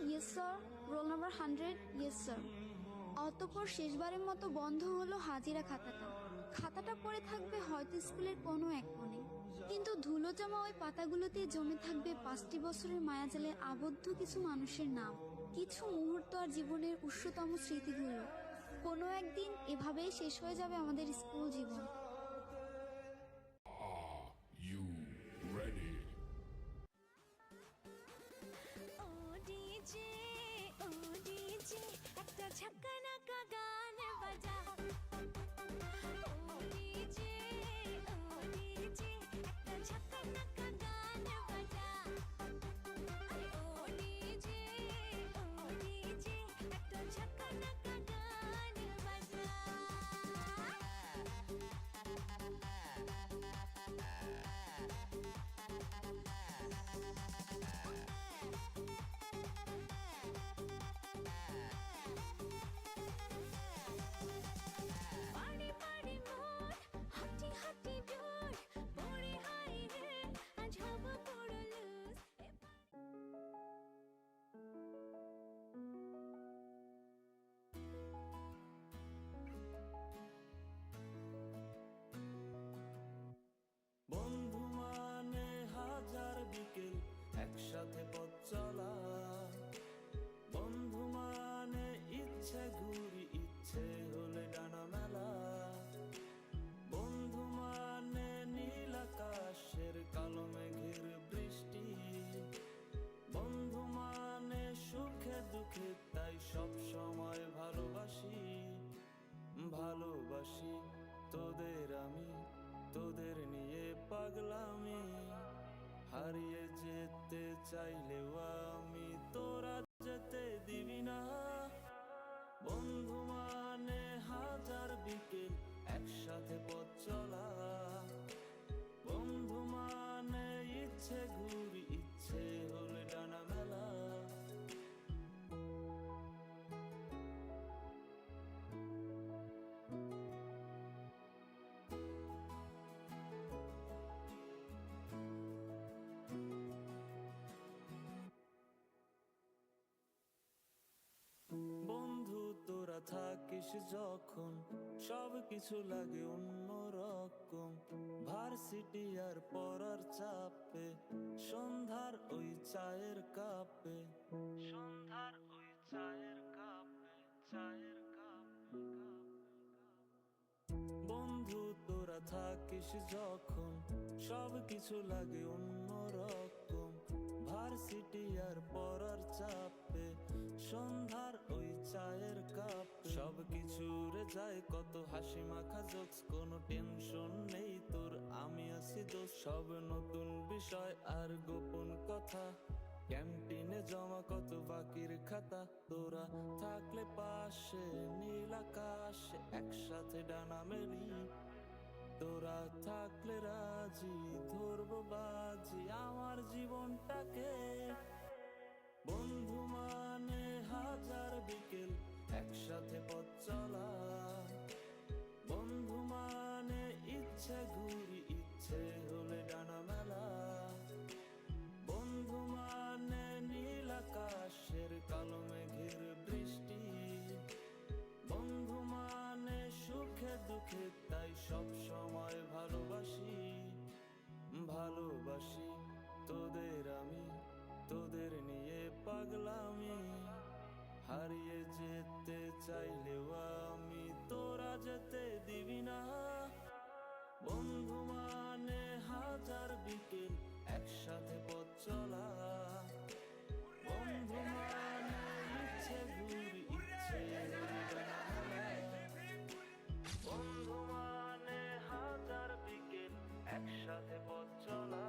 Yes sir. Roll number 100? Yes sir. অতঃপর শেষবারের মতো বন্ধ হলো হাজিরা খাতাটা। খাতাটা পড়ে থাকবে হয়তো স্কুলের কোনো এক কোণে, কিন্তু ধুলো জমা ওই পাতাগুলোতে জমে থাকবে 5টি বছরের মায়াজালে আবদ্ধ কিছু মানুষের নাম, কিছু মুহূর্ত আর জীবনের উষ্ণতম স্মৃতিগুলো। কোনো একদিন এভাবেই শেষ হয়ে যাবে আমাদের স্কুল জীবন। You ready? ও ডিজে, ও ডিজে, একটা ঝাঁকানাকা গান বাজা। ও ডিজে, ও ডিজে, একটা ঝাঁকানাকা গান বাজা। আরে ও ডিজে, ও ডিজে, একটা ঝাঁকানাকা গান বাজা। পাড়ি পাড়ি মোর, হাঁটি হাঁটি দূর, পড়ে হাই রে, আজ হব বড় লুজ। বন্ধু মানে হাজার বিকেল একসাথে পথ চলা, বন্ধু মানে ইচ্ছে ঘুরি ইচ্ছে হলে ডানা মেলা, বন্ধু মানে নীল আকাশের কালো মেঘের বৃষ্টি, বন্ধু মানে সুখে দুঃখে তাই সব সময় ভালোবাসি, ভালোবাসি তোদের আমি, তোদের নিয়ে পাগলামি, হারিয়ে যেতে চাইলেও আমি তোরা যেতে দিবি না। বন্ধু মানে হাজার বিকেল একসাথে পথ চলা, বন্ধু মানে ইচ্ছে ঘুরি ইচ্ছে হলে ডানা মেলা। বন্ধু তোরা থাকিস যখন সব কিছু লাগে অন্যরকম, ভার্সিটি আর পড়ার চাপে, সন্ধ্যার ওই চায়ের কাপে, সন্ধ্যার ওই চায়ের কাপে, চায়ের কাপে। বন্ধু তোরা থাকিস যখন সব কিছু লাগে অন্যরকম, ভার্সিটি আর পড়ার চাপে, সন্ধ্যার ওই চায়ের কাপ, সব কিছু রে যায় কত হাসি মাখা জোকস, কোনো টেনশন নেই তোর আমি আছি দোষ, সব নতুন বিষয় আর গোপন কথা, ক্যান্টিনে জমা কত বাকির খাতা, তোরা থাকলে পাশে নীল আকাশে একসাথে ডানা মেলি, তোরা থাকলে রাজি ধরবো বাজি আমার জীবনটাকে। বন্ধু মানে হাজার বিকেল একসাথে পথ চলা, বন্ধু মানে ইচ্ছে ঘুরি ইচ্ছে হলে ডানা মেলা, বন্ধু মানে নীল আকাশের কালো মেঘের বৃষ্টি, বন্ধু মানে সুখে দুঃখে তাই সব সময় ভালোবাসি, ভালোবাসি তোদের আমি, তোদের নিয়ে পাগলামি, হারিয়ে যেতে চাইলেও আমি তোরা যেতে দিবি না। বন্ধু মানে হাজার বিকেল একসাথে পথ চলা, বন্ধু মানে ইচ্ছে ঘুরি ইচ্ছে হলে ডানা মেলা, বন্ধু মানে হাজার বিকেল একসাথে পথ চলা।